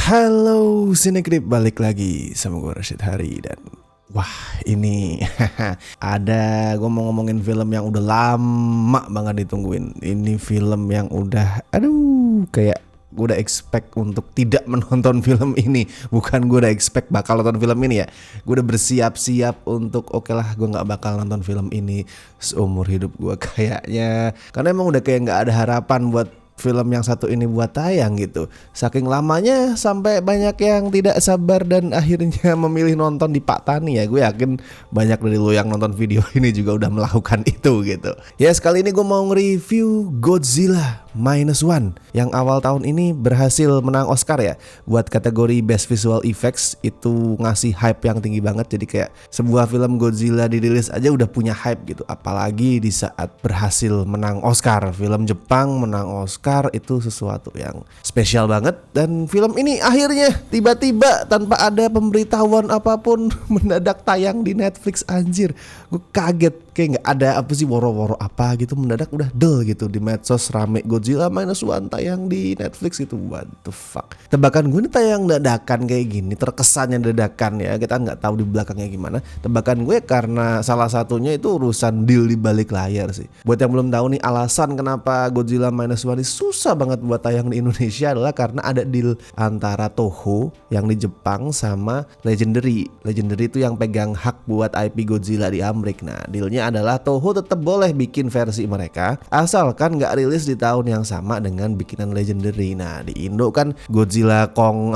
Halo Sinekrip, balik lagi sama gue Rashid Hari. Dan wah ini ada gue mau ngomongin film yang udah lama banget ditungguin. Ini film yang udah kayak gue udah expect untuk tidak menonton film ini. Bukan gue udah expect bakal nonton film ini ya. Gue udah bersiap-siap untuk oke lah gue gak bakal nonton film ini seumur hidup gue kayaknya. Karena emang udah kayak gak ada harapan buat film yang satu ini buat tayang gitu. Saking lamanya sampai banyak yang tidak sabar dan akhirnya memilih nonton di Pak Tani ya. Gue yakin banyak dari lo yang nonton video ini juga udah melakukan itu gitu. Ya sekali ini gue mau nge-review Godzilla Minus One yang awal tahun ini berhasil menang Oscar ya. Buat kategori Best Visual Effects itu ngasih hype yang tinggi banget. Jadi kayak sebuah film Godzilla dirilis aja udah punya hype gitu. Apalagi di saat berhasil menang Oscar. Film Jepang menang Oscar itu sesuatu yang spesial banget. Dan film ini akhirnya tiba-tiba tanpa ada pemberitahuan apapun mendadak tayang di Netflix. Anjir, gue kaget, kayak gak ada apa sih woro-woro apa gitu, mendadak udah gitu di medsos rame Godzilla Minus One tayang di Netflix gitu. What the fuck. Tebakan gue ini tayang dadakan kayak gini, terkesannya dadakan ya, kita gak tahu di belakangnya gimana. Tebakan gue karena salah satunya itu urusan deal di balik layar sih. Buat yang belum tahu nih, alasan kenapa Godzilla Minus One ini susah banget buat tayang di Indonesia adalah karena ada deal antara Toho yang di Jepang sama Legendary. Legendary itu yang pegang hak buat IP Godzilla di Amerika. Nah, dealnya adalah Toho tetap boleh bikin versi mereka asalkan nggak rilis di tahun yang sama dengan bikinan Legendary. Nah, di Indo kan Godzilla Kong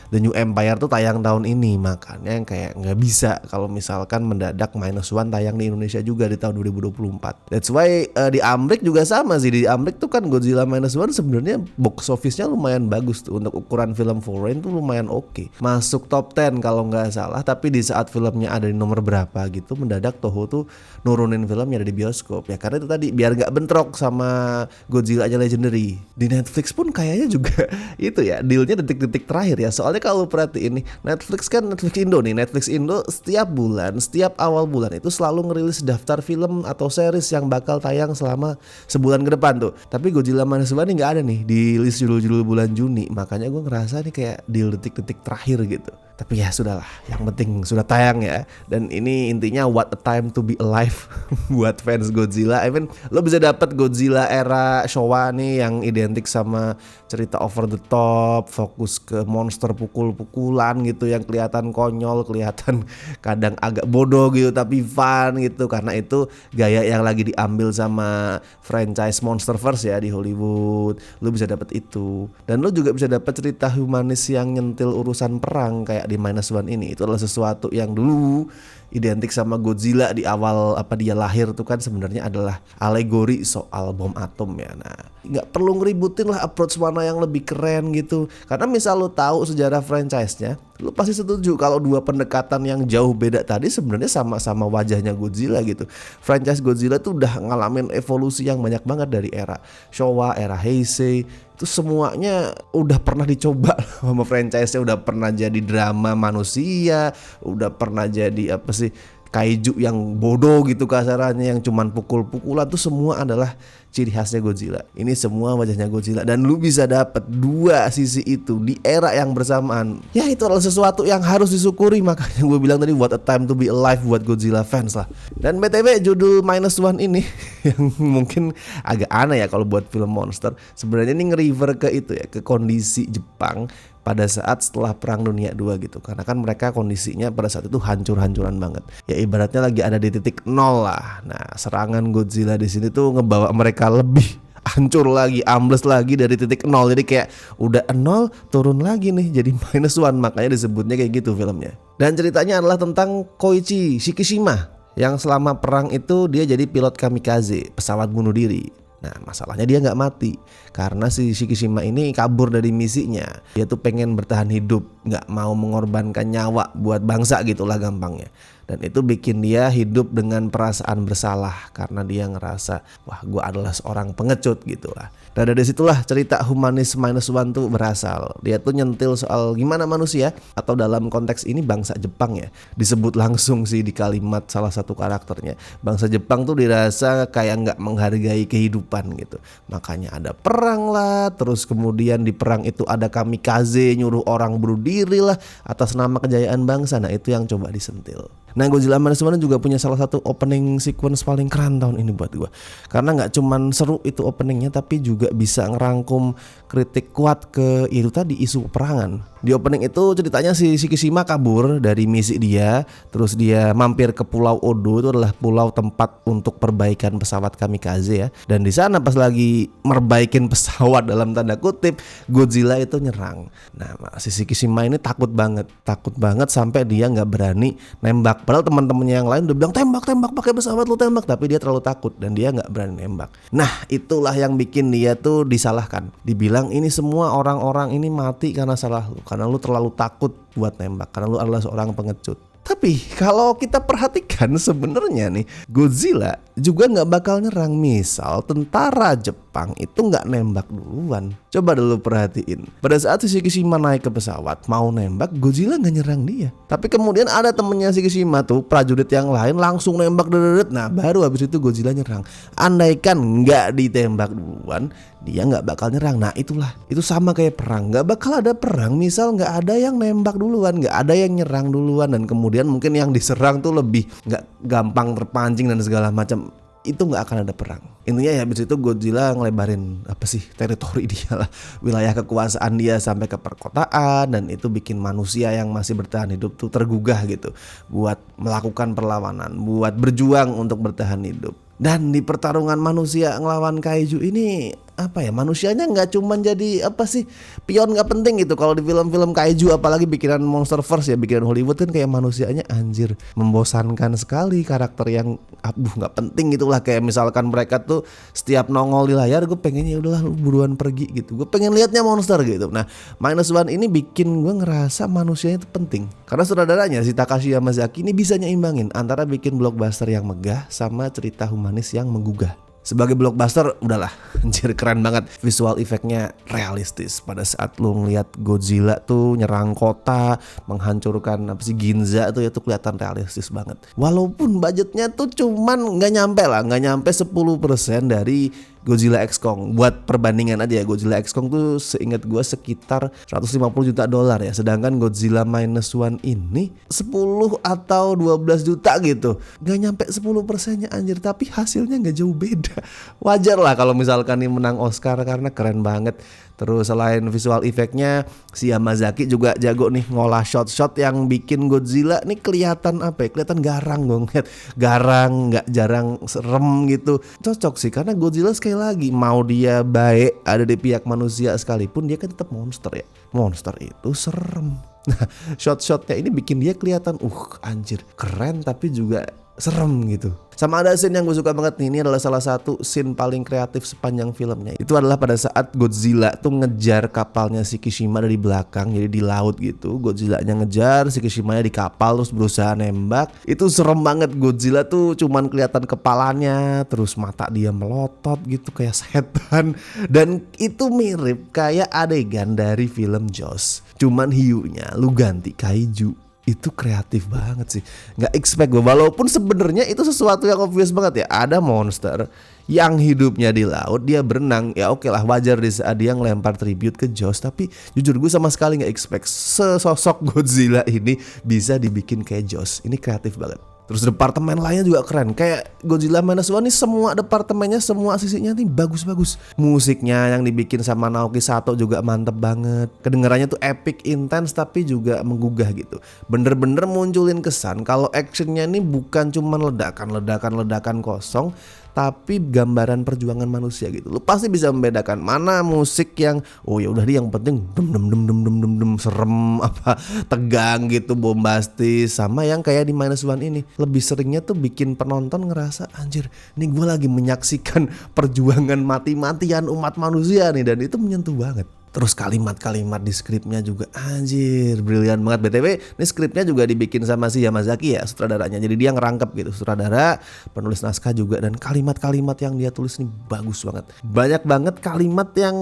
The New Empire tuh tayang tahun ini, makanya kayak nggak bisa kalau misalkan mendadak Minus One tayang di Indonesia juga di tahun 2024. That's why di Amerika juga sama sih. Di Amerika tuh kan Godzilla Minus One sebenarnya box office-nya lumayan bagus tuh, untuk ukuran film foreign tuh lumayan oke. Masuk top 10 kalau nggak salah, tapi di saat filmnya ada di nomor berapa gitu mendadak Toho tuh nurunin filmnya dari bioskop ya, karena itu tadi biar nggak bentrok sama Godzilla aja Legendary. Di Netflix pun kayaknya juga itu ya dealnya detik-detik terakhir ya, soalnya kalau perhatiin nih Netflix kan Netflix Indo nih, Netflix Indo setiap bulan, setiap awal bulan itu selalu ngerilis daftar film atau series yang bakal tayang selama sebulan ke depan tuh. Tapi Godzilla Minus One ini nggak ada nih di list judul-judul bulan Juni, makanya gue ngerasa nih kayak deal detik-detik terakhir gitu. Tapi ya sudahlah, yang penting sudah tayang ya. Dan ini intinya what a time to be alive buat fans Godzilla. I mean, lo bisa dapat Godzilla era Showa nih yang identik sama cerita over the top, fokus ke monster pukul-pukulan gitu yang kelihatan konyol, kelihatan kadang agak bodoh gitu tapi fun gitu. Karena itu gaya yang lagi diambil sama franchise Monsterverse ya di Hollywood. Lo bisa dapat itu. Dan lo juga bisa dapat cerita humanis yang nyentil urusan perang kayak di Minus One ini. Itu adalah sesuatu yang dulu identik sama Godzilla di awal dia lahir tuh kan sebenarnya adalah alegori soal bom atom ya. Nah, nggak perlu ngeributin lah approach mana yang lebih keren gitu. Karena misal lo tahu sejarah franchise-nya, lo pasti setuju kalau dua pendekatan yang jauh beda tadi sebenarnya sama-sama wajahnya Godzilla gitu. Franchise Godzilla tuh udah ngalamin evolusi yang banyak banget dari era Showa, era Heisei. Itu semuanya udah pernah dicoba sama franchise-nya, udah pernah jadi drama manusia, udah pernah jadi kaiju yang bodoh gitu kasarannya, yang cuman pukul-pukulan. Tuh semua adalah ciri khasnya Godzilla. Ini semua wajahnya Godzilla, dan lu bisa dapat dua sisi itu di era yang bersamaan. Ya itu adalah sesuatu yang harus disyukuri. Makanya gue bilang tadi what a time to be alive buat Godzilla fans lah. Dan BTW judul Minus One ini yang mungkin agak aneh ya kalau buat film monster, sebenarnya ini nge-refer ke itu ya, ke kondisi Jepang pada saat setelah Perang Dunia II gitu. Karena kan mereka kondisinya pada saat itu hancur-hancuran banget. Ya ibaratnya lagi ada di titik nol lah. Nah, serangan Godzilla di sini tuh ngebawa mereka lebih hancur lagi, ambles lagi dari titik nol. Jadi kayak udah nol turun lagi nih jadi Minus One. Makanya disebutnya kayak gitu filmnya. Dan ceritanya adalah tentang Koichi Shikishima yang selama perang itu dia jadi pilot kamikaze, pesawat bunuh diri. Nah, masalahnya dia nggak mati karena si Shikishima ini kabur dari misinya. Dia tuh pengen bertahan hidup, nggak mau mengorbankan nyawa buat bangsa gitulah gampangnya. Dan itu bikin dia hidup dengan perasaan bersalah karena dia ngerasa wah gue adalah seorang pengecut gitu lah. Dan dari situlah cerita Humanis Minus One tuh berasal. Dia tuh nyentil soal gimana manusia, atau dalam konteks ini bangsa Jepang ya, disebut langsung sih di kalimat salah satu karakternya. Bangsa Jepang tuh dirasa kayak nggak menghargai kehidupan gitu. Makanya ada perang lah, terus kemudian di perang itu ada kamikaze nyuruh orang bunuh diri lah atas nama kejayaan bangsa. Nah itu yang coba disentil. Nah Godzilla Minus One juga punya salah satu opening sequence paling keren tahun ini buat gue. Karena gak cuman seru itu openingnya, tapi juga bisa ngerangkum kritik kuat ke itu tadi, isu peperangan. Di opening itu ceritanya si Shikishima kabur dari misi dia, terus dia mampir ke Pulau Odo. Itu adalah pulau tempat untuk perbaikan pesawat kamikaze ya. Dan di sana pas lagi merbaikin pesawat dalam tanda kutip, Godzilla itu nyerang. Nah si Shikishima ini takut banget sampai dia nggak berani nembak. Padahal teman-temannya yang lain udah bilang tembak pakai pesawat lu tembak, tapi dia terlalu takut dan dia nggak berani nembak. Nah itulah yang bikin dia tuh disalahkan. Dibilang ini semua orang-orang ini mati karena salah lu, karena lu terlalu takut buat nembak, karena lu adalah seorang pengecut. Tapi kalau kita perhatikan sebenarnya nih, Godzilla juga nggak bakal nyerang. Misal tentara Jepang itu nggak nembak duluan. Coba dulu perhatiin. Pada saat si Shikishima naik ke pesawat mau nembak, Godzilla nggak nyerang dia. Tapi kemudian ada temennya Shikishima tuh, prajurit yang lain langsung nembak deret. Nah baru habis itu Godzilla nyerang. Andaikan nggak ditembak duluan, dia nggak bakal nyerang. Nah itulah, itu sama kayak perang. Nggak bakal ada perang misal nggak ada yang nembak duluan, nggak ada yang nyerang duluan, dan kemudian mungkin yang diserang tuh lebih nggak gampang terpancing dan segala macam. Itu nggak akan ada perang. Intinya ya habis itu Godzilla ngelebarin teritori dia lah, wilayah kekuasaan dia sampai ke perkotaan, dan itu bikin manusia yang masih bertahan hidup tuh tergugah gitu buat melakukan perlawanan, buat berjuang untuk bertahan hidup. Dan di pertarungan manusia ngelawan kaiju ini manusianya nggak cuma jadi pion nggak penting gitu. Kalau di film-film kaiju apalagi bikinan Monsterverse ya, bikinan Hollywood kan kayak manusianya anjir membosankan sekali, karakter yang nggak penting gitulah. Kayak misalkan mereka tuh setiap nongol di layar gue pengennya udahlah lu buruan pergi gitu, gue pengen liatnya monster gitu. Nah Minus One ini bikin gue ngerasa manusianya itu penting, karena sutradaranya si Takashi Yamazaki ini bisa nyimbangin antara bikin blockbuster yang megah sama cerita humanis yang menggugah. Sebagai blockbuster udahlah anjir keren banget, visual efeknya realistis. Pada saat lu ngeliat Godzilla tuh nyerang kota, menghancurkan Ginza tuh kelihatan realistis banget. Walaupun budgetnya tuh cuman nggak nyampe 10% dari Godzilla X Kong. Buat perbandingan aja ya, Godzilla X Kong tuh seingat gue sekitar $150 juta ya. Sedangkan Godzilla Minus One ini 10 atau 12 juta gitu. Gak nyampe 10%-nya anjir, tapi hasilnya gak jauh beda. Wajar lah kalau misalkan ini menang Oscar karena keren banget. Terus selain visual efeknya, si Yamazaki juga jago nih ngolah shot-shot yang bikin Godzilla nih kelihatan kelihatan garang gue ngeliat. Garang, gak jarang serem gitu. Cocok sih karena Godzilla sekali lagi mau dia baik ada di pihak manusia sekalipun, dia kan tetap monster ya. Monster itu serem. Nah shot-shotnya ini bikin dia kelihatan anjir keren tapi juga serem gitu. Sama ada scene yang gue suka banget nih, ini adalah salah satu scene paling kreatif sepanjang filmnya. Itu adalah pada saat Godzilla tuh ngejar kapalnya Shikishima dari belakang, jadi di laut gitu. Godzilla-nya ngejar, Shikishima-nya di kapal terus berusaha nembak. Itu serem banget, Godzilla tuh cuman kelihatan kepalanya, terus mata dia melotot gitu kayak setan. Dan itu mirip kayak adegan dari film Jaws. Cuman hiunya lu ganti kaiju. Itu kreatif banget sih, nggak expect gue. Walaupun sebenarnya itu sesuatu yang obvious banget ya, ada monster yang hidupnya di laut, dia berenang, ya oke lah wajar di saat dia ngelempar tribute ke Jaws. Tapi jujur gue sama sekali nggak expect sesosok Godzilla ini bisa dibikin kayak Jaws. Ini kreatif banget. Terus departemen lainnya juga keren. Kayak Godzilla Minus One nih semua departemennya, semua sisinya nih bagus-bagus. Musiknya yang dibikin sama Naoki Sato juga mantep banget. Kedengarannya tuh epic, intense tapi juga menggugah gitu. Bener-bener munculin kesan kalau actionnya nih bukan cuma ledakan kosong, tapi gambaran perjuangan manusia gitu. Lu pasti bisa membedakan mana musik yang ya udah yang penting dem serem tegang gitu, bombastis, sama yang kayak di Minus One ini. Lebih seringnya tuh bikin penonton ngerasa anjir, nih gue lagi menyaksikan perjuangan mati-matian umat manusia nih, dan itu menyentuh banget. Terus kalimat-kalimat di skripnya juga anjir brilian banget. BTW ini skripnya juga dibikin sama si Yamazaki ya, sutradaranya. Jadi dia ngerangkep gitu, sutradara, penulis naskah juga, dan kalimat-kalimat yang dia tulis ini bagus banget. Banyak banget kalimat yang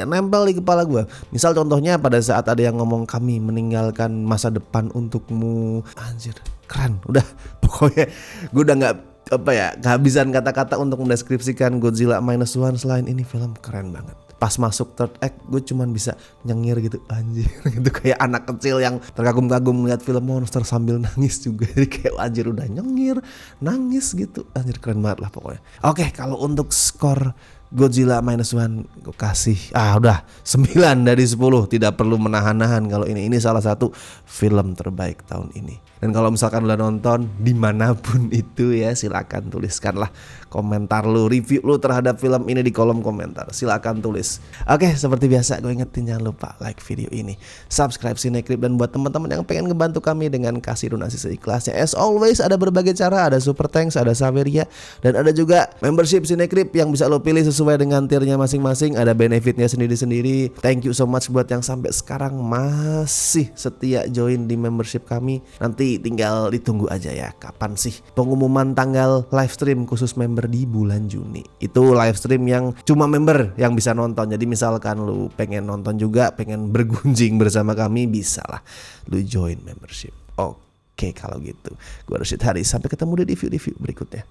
nempel di kepala gue. Misal contohnya pada saat ada yang ngomong kami meninggalkan masa depan untukmu. Anjir, keren. Udah pokoknya gue udah nggak kehabisan kata-kata untuk mendeskripsikan Godzilla Minus One. Selain ini film keren banget. Pas masuk third act gue cuman bisa nyengir gitu, anjir gitu, kayak anak kecil yang terkagum-kagum melihat film monster sambil nangis juga. Jadi kayak anjir udah nyengir, nangis gitu, anjir keren banget lah pokoknya. Oke, kalau untuk skor Godzilla Minus One gue kasih udah 9 dari 10, tidak perlu menahan-nahan. Kalau ini salah satu film terbaik tahun ini. Dan kalau misalkan udah nonton dimanapun itu ya, silakan tuliskanlah komentar lu, review lu terhadap film ini di kolom komentar. Silakan tulis. Oke, seperti biasa gue ingetin jangan lupa like video ini, subscribe Cinecrip, dan buat teman-teman yang pengen ngebantu kami dengan kasih donasi seikhlasnya, as always ada berbagai cara, ada super thanks, ada Saveria, dan ada juga membership Cinecrip yang bisa lo pilih sesuai dengan tiernya masing-masing, ada benefitnya sendiri-sendiri. Thank you so much buat yang sampai sekarang masih setia join di membership kami. Nanti tinggal ditunggu aja ya, kapan sih pengumuman tanggal live stream khusus member di bulan Juni. Itu live stream yang cuma member yang bisa nonton. Jadi misalkan lu pengen nonton juga, pengen bergunjing bersama kami, bisa lah lu join membership. Oke, kalau gitu gue Rashid Haris, sampai ketemu di review berikutnya.